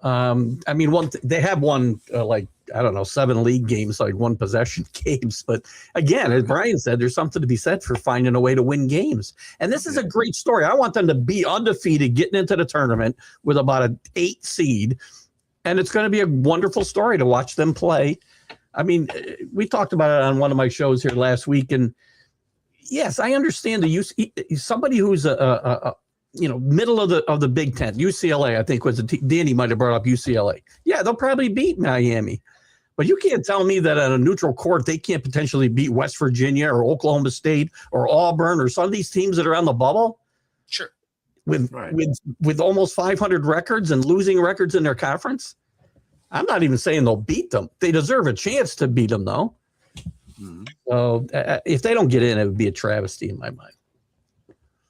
I mean, they have won 7 league games, like 1 possession games. But again, as Brian said, there's something to be said for finding a way to win games. And this is a great story. I want them to be undefeated, getting into the tournament with about an 8 seed, and it's going to be a wonderful story to watch them play. I mean, we talked about it on one of my shows here last week, and yes, I understand the use. Somebody who's middle of the Big Ten, UCLA, I think was Danny might have brought up UCLA. Yeah, they'll probably beat Miami, but you can't tell me that on a neutral court they can't potentially beat West Virginia or Oklahoma State or Auburn or some of these teams that are on the bubble.
Sure,
with almost 500 records and losing records in their conference. I'm not even saying they'll beat them. They deserve a chance to beat them, though. Mm-hmm. So if they don't get in, it would be a travesty in my mind.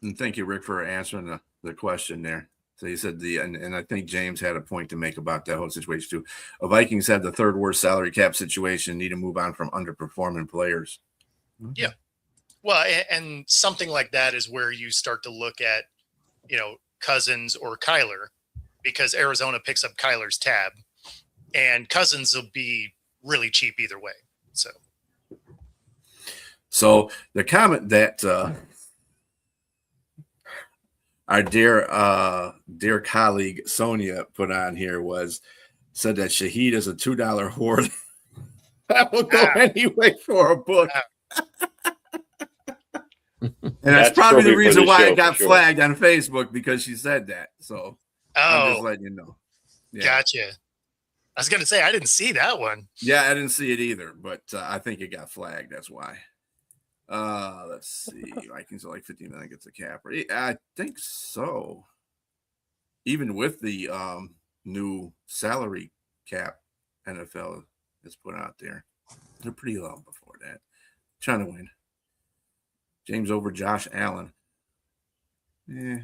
And thank you, Rick, for answering the question there. So you said and I think James had a point to make about that whole situation too. Vikings have the 3rd worst salary cap situation, need to move on from underperforming players.
Yeah. Well, and something like that is where you start to look at, Cousins or Kyler, because Arizona picks up Kyler's tab. And Cousins will be really cheap either way.
So the comment that our dear colleague Sonia put on here said that Shaheed is a $2 hoard. That will go anyway for a book. And that's probably the reason why it got flagged on Facebook, because she said that. So I'm just letting you know.
Yeah. Gotcha. I was going to say, I didn't see that one.
Yeah, I didn't see it either, but I think it got flagged. That's why. Let's see. Vikings are like 15 million gets a cap. I think so. Even with the new salary cap NFL has put out there, they're pretty low before that. Trying to win. James over Josh Allen. Yeah.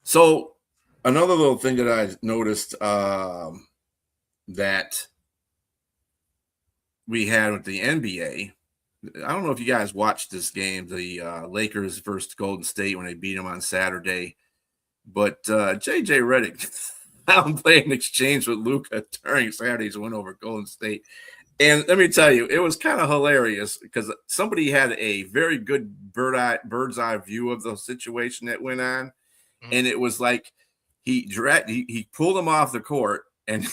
So another little thing that I noticed that we had with the NBA I don't know if you guys watched this game, the Lakers versus Golden State when they beat them on Saturday, but JJ Redick found play in exchange with Luka during Saturday's win over Golden State. And let me tell you, it was kind of hilarious because somebody had a very good bird's eye view of the situation that went on. Mm-hmm. And it was like he pulled him off the court and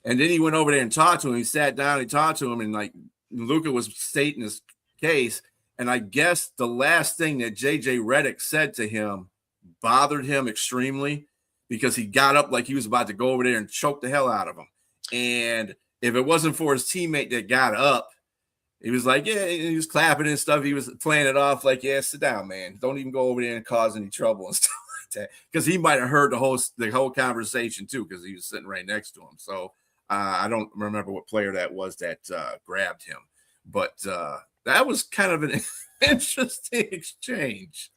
and then he went over there and talked to him. He sat down, he talked to him, and like Luka was stating his case. And I guess the last thing that JJ Redick said to him bothered him extremely because he got up like he was about to go over there and choke the hell out of him. And if it wasn't for his teammate that got up, he was like, yeah, he was clapping and stuff. He was playing it off like, yeah, sit down, man. Don't even go over there and cause any trouble and stuff like that. Because he might have heard the whole conversation too, because he was sitting right next to him. So I don't remember what player that was that grabbed him. But that was kind of an interesting exchange.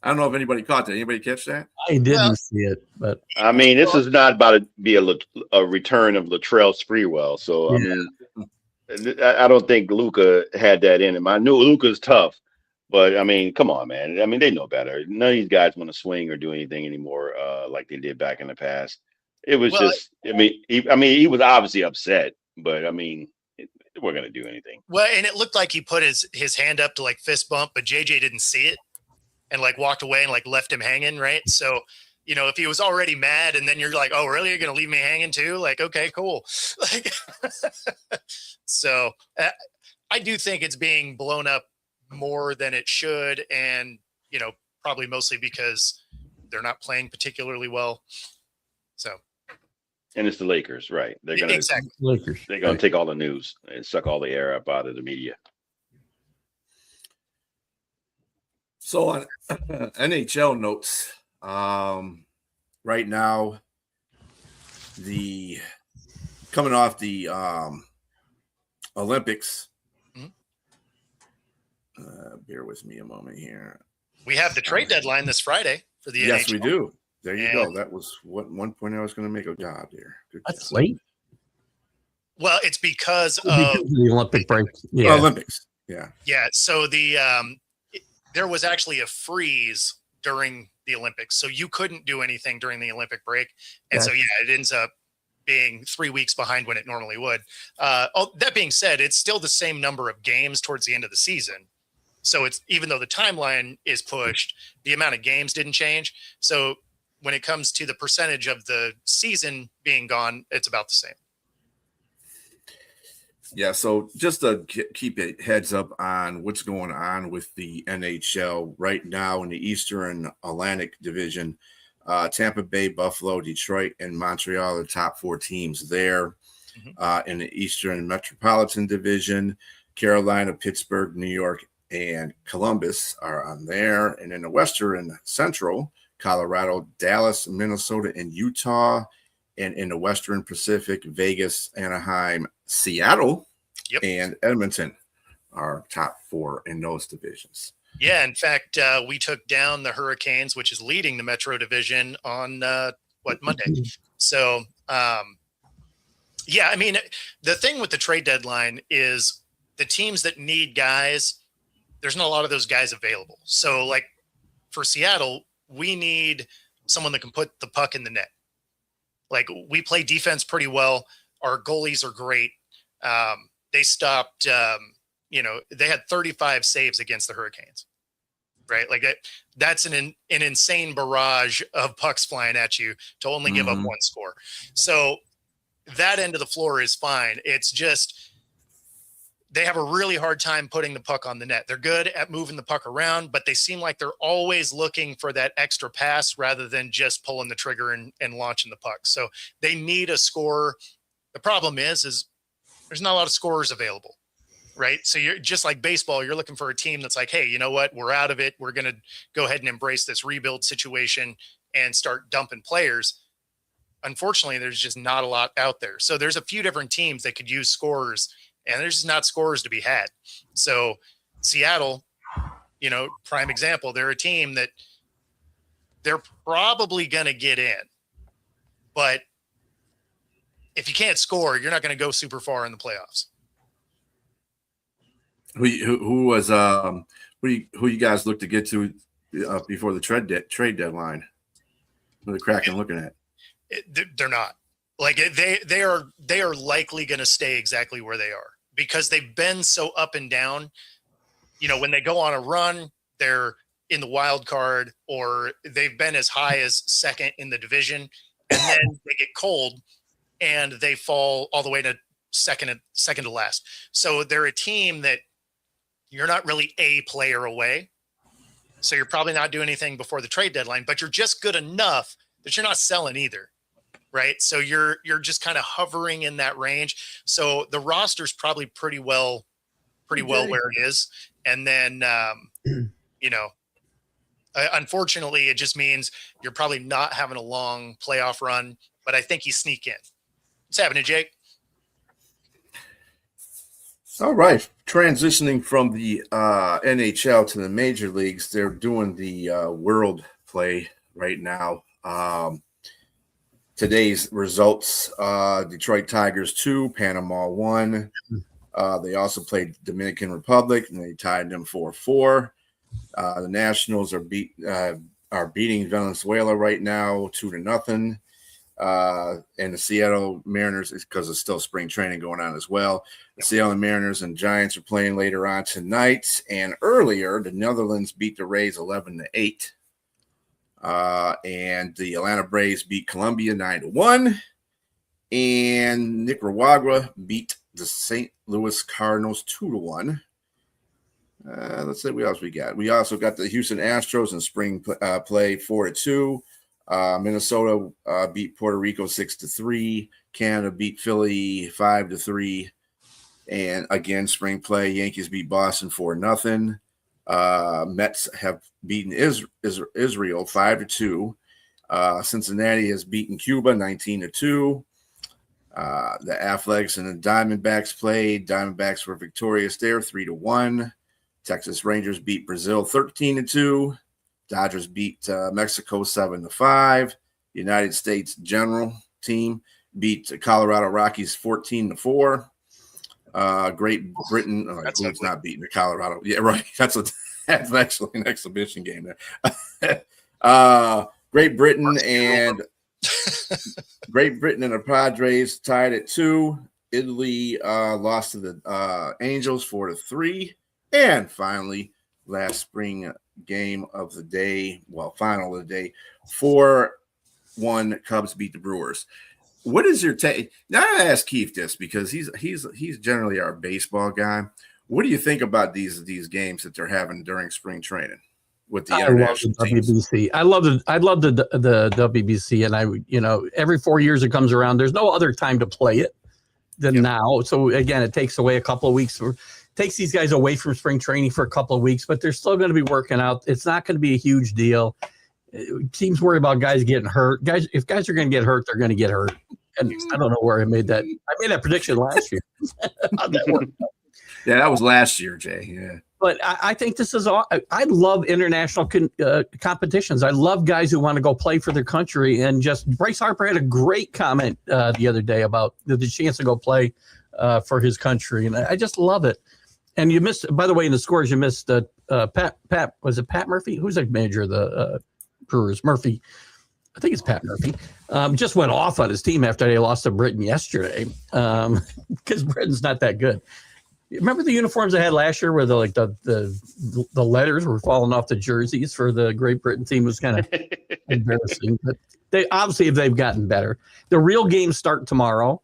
I don't know if anybody caught that. Anybody catch that?
I didn't see it, but
I mean, this is not about to be a return of Latrell Sprewell. So yeah. I mean, I don't think Luka had that in him. I knew Luka's tough, but I mean, come on, man. I mean, they know better. None of these guys want to swing or do anything anymore like they did back in the past. It was he was obviously upset, but I mean, we're gonna do anything.
Well, and it looked like he put his hand up to like fist bump, but JJ didn't see it. And like walked away and like left him hanging, right? So, you know, if he was already mad and then you're like, oh, really? You're going to leave me hanging too? Like, okay, cool. Like, so I do think it's being blown up more than it should. And, you know, probably mostly because they're not playing particularly well. So.
And it's the Lakers, right? They're going
exactly.
They're going to take all the news and suck all the air up out of the media.
So on NHL notes, right now, coming off the Olympics. Bear with me a moment here.
We have the trade deadline this Friday for the NHL.
Yes, we do. There you go. That was one point I was going to make a job there.
That's late.
Well, it's because of
the Olympic break.
Yeah. Olympics. Yeah.
Yeah. So there was actually a freeze during the Olympics. So you couldn't do anything during the Olympic break. And so, it ends up being 3 weeks behind when it normally would. That being said, it's still the same number of games towards the end of the season. So it's, even though the timeline is pushed, the amount of games didn't change. So when it comes to the percentage of the season being gone, it's about the same.
Yeah, so just to keep a heads up on what's going on with the NHL right now in the Eastern Atlantic Division, Tampa Bay, Buffalo, Detroit, and Montreal are the top 4 teams there. In the Eastern Metropolitan Division, Carolina, Pittsburgh, New York, and Columbus are on there. And in the Western Central, Colorado, Dallas, Minnesota, and Utah. And in the Western Pacific, Vegas, Anaheim, Seattle, and Edmonton are top 4 in those divisions.
Yeah, in fact, we took down the Hurricanes, which is leading the Metro Division on Monday. So, I mean, the thing with the trade deadline is the teams that need guys, there's not a lot of those guys available. So, like for Seattle, we need someone that can put the puck in the net. Like, we play defense pretty well. Our goalies are great. They stopped, they had 35 saves against the Hurricanes, right? Like that's an insane barrage of pucks flying at you to only give up 1 score. So that end of the floor is fine. It's just, they have a really hard time putting the puck on the net. They're good at moving the puck around, but they seem like they're always looking for that extra pass rather than just pulling the trigger and launching the puck. So they need a scorer. The problem is there's not a lot of scorers available, right? So you're just like baseball. You're looking for a team that's like, hey, you know what? We're out of it. We're going to go ahead and embrace this rebuild situation and start dumping players. Unfortunately, there's just not a lot out there. So there's a few different teams that could use scorers, and there's just not scorers to be had. So Seattle, prime example, they're a team that they're probably going to get in. But if you can't score, you're not going to go super far in the playoffs.
Who was who you guys look to get to before the trade deadline? Who are the Kraken looking at?
They're not. Like they are likely going to stay exactly where they are because they've been so up and down. You know, when they go on a run, they're in the wild card, or they've been as high as second in the division, and then they get cold and they fall all the way to second to last. So they're a team that you're not really a player away. So you're probably not doing anything before the trade deadline, but you're just good enough that you're not selling either. Right. So you're just kind of hovering in that range. So the roster's probably pretty well where it is. And then, you know, unfortunately, it just means you're probably not having a long playoff run, but I think you sneak in. What's happening, Jake?
All right. Transitioning from the NHL to the major leagues, they're doing the World Play right now. Today's results, Detroit Tigers 2, Panama 1. They also played Dominican Republic, and they tied them 4-4. The Nationals are beating Venezuela right now 2-0. And the Seattle Mariners, because it's still spring training going on as well. The Seattle Mariners and Giants are playing later on tonight. And earlier, the Netherlands beat the Rays 11-8. And the Atlanta Braves beat Colombia 9-1. And Nicaragua beat the St. Louis Cardinals 2-1. Let's see what else we got. We also got the Houston Astros in spring play 4-2. Minnesota beat Puerto Rico 6-3. Canada beat Philly 5-3. And again, spring play, Yankees beat Boston 4-0. Mets have beaten Israel 5-2. Cincinnati has beaten Cuba 19-2. The Athletics and the Diamondbacks played. Diamondbacks were victorious there 3-1. Texas Rangers beat Brazil 13-2. Dodgers beat Mexico 7-5. United States General team beat Colorado Rockies 14-4. Great Britain, who's not beating the Colorado? Yeah, right. That's actually an exhibition game there. Great Britain and the Padres tied at 2. Italy lost to the Angels 4-3. And finally, last spring game of the day, final of the day, 4-1 Cubs beat the Brewers. What is your take? Now I ask Keith this because he's generally our baseball guy. What do you think about these games that they're having during spring training with the international teams?
WBC? I love the WBC, and every 4 years it comes around. There's no other time to play it than now. So again, it takes away a couple of weeks. Takes these guys away from spring training for a couple of weeks, but they're still going to be working out. It's not going to be a huge deal. Teams worry about guys getting hurt. If guys are going to get hurt, they're going to get hurt. And I don't know where I made that. I made that prediction last year. How'd that work?
Yeah, that was last year, Jay. Yeah.
But I think this is all. I love international competitions. I love guys who want to go play for their country. And just Bryce Harper had a great comment the other day about the chance to go play for his country. And I just love it. And you missed, by the way, in the scores, you missed Pat. Was it Pat Murphy? Who's the manager of the Brewers? Murphy. I think it's Pat Murphy. Just went off on his team after they lost to Britain yesterday because Britain's not that good. Remember the uniforms they had last year where the letters were falling off the jerseys for the Great Britain team? It was kind of embarrassing. But they've gotten better. The real games start tomorrow.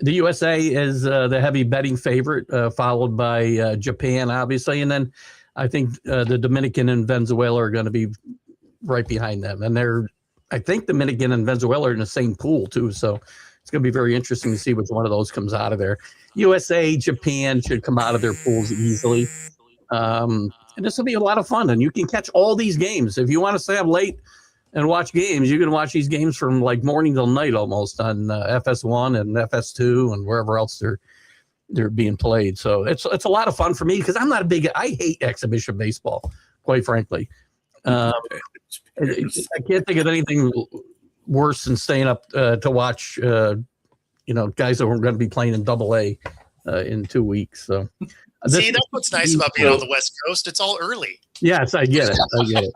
The USA is the heavy betting favorite, followed by Japan, obviously. And then I think the Dominican and Venezuela are going to be right behind them. And I think Dominican and Venezuela are in the same pool, too. So it's going to be very interesting to see which one of those comes out of there. USA, Japan should come out of their pools easily. And this will be a lot of fun. And you can catch all these games. If you want to stay up late and watch games, you can watch these games from like morning till night almost on FS1 and FS2 and wherever else they're being played. So it's a lot of fun for me because I hate exhibition baseball, quite frankly. I can't think of anything worse than staying up to watch, guys that are going to be playing in Double-A in 2 weeks. So
see, that's what's nice about being on the West Coast. It's all early.
Yes, I get it.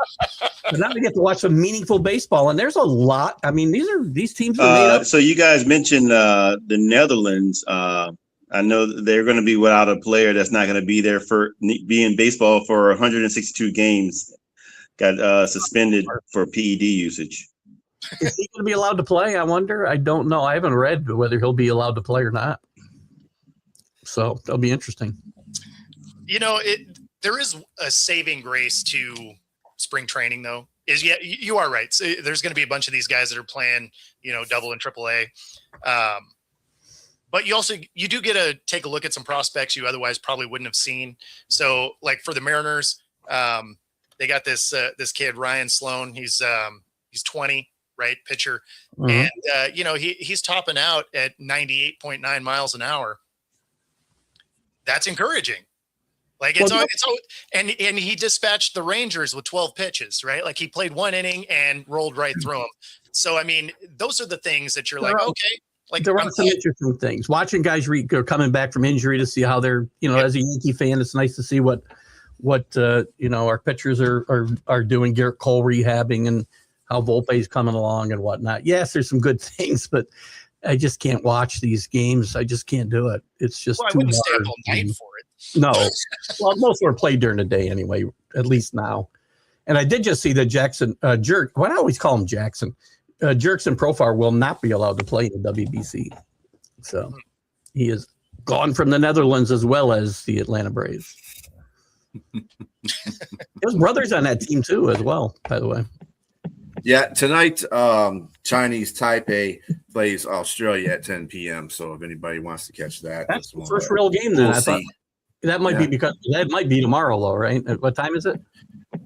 But now we get to watch some meaningful baseball, and there's a lot. I mean, these teams are made up.
So you guys mentioned the Netherlands. I know they're going to be without a player that's not going to be there for be in baseball for 162 games. Got suspended for PED usage.
Is he going to be allowed to play? I wonder. I don't know. I haven't read whether he'll be allowed to play or not. So that'll be interesting.
You know, there is a saving grace to spring training, though. You are right. So there's going to be a bunch of these guys that are playing, double and triple A. But you do get to take a look at some prospects you otherwise probably wouldn't have seen. So, like for the Mariners, they got this kid Ryan Sloan. He's 20, right, pitcher, and he's topping out at 98.9 miles an hour. That's encouraging. Like and he dispatched the Rangers with 12 pitches, right? Like he played 1 inning and rolled right through them. So I mean, those are the things that you're like, okay. Like
there are some interesting things. Watching guys are coming back from injury to see how they're, as a Yankee fan, it's nice to see what our pitchers are doing. Garrett Cole rehabbing and how Volpe's coming along and whatnot. Yes, there's some good things, but I just can't watch these games. I just can't do it. It's just
I
too
wouldn't
hard.
stay up all night for it.
No. Well, most are played during the day anyway, at least now. And I did just see that Jackson Jerk. Why do I always call him Jackson? Jerkson Profar will not be allowed to play in the WBC. So he is gone from the Netherlands as well as the Atlanta Braves. His brother's on that team too, as well, by the way.
Yeah, tonight Chinese Taipei plays Australia at 10 p.m. So if anybody wants to catch that,
that's the first real game. Then I thought that might be because that might be tomorrow, though, right? At what time is it?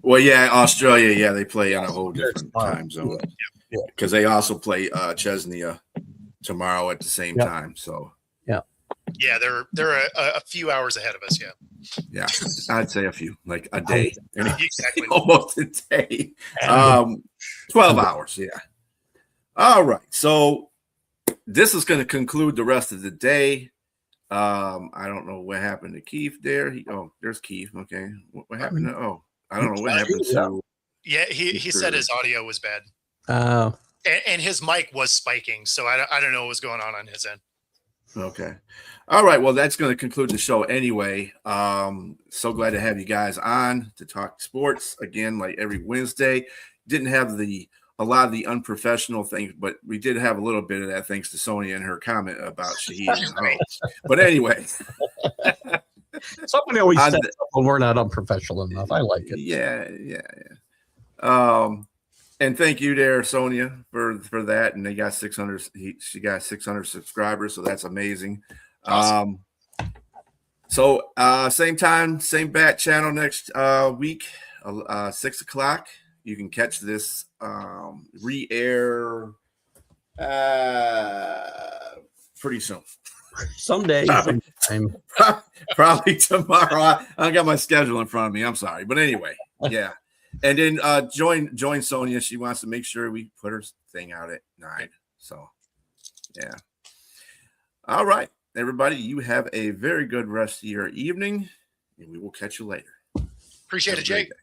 Well, yeah, Australia. Yeah, they play on a whole different time zone because they also play Chesney tomorrow at the same time. So
yeah, they're a few hours ahead of us.
Yeah, I'd say a few, like a day,
exactly,
almost a day. 12 hours. Yeah. All right. So this is going to conclude the rest of the day. I don't know what happened to Keith there. There's Keith. Okay. What happened to, I don't know what happened to.
Yeah. He said his audio was bad. And his mic was spiking. So I don't know what was going on his end.
Okay. All right. Well, that's going to conclude the show anyway. So glad to have you guys on to talk sports again, like every Wednesday. Didn't have a lot of the unprofessional things, but we did have a little bit of that thanks to Sonia and her comment about Shahid. But anyway,
somebody always says we're not unprofessional enough. I like it.
Yeah. And thank you there, Sonia, for that. And they got 600. She got 600 subscribers, so that's amazing.
Awesome.
So same time, same bat channel next week, 6 o'clock. You can catch this re-air pretty soon.
Someday.
Probably tomorrow. I got my schedule in front of me. I'm sorry. But anyway, yeah. And then join Sonia. She wants to make sure we put her thing out at 9. So, yeah. All right, everybody. You have a very good rest of your evening, and we will catch you later.
Appreciate it, Jake.
Day.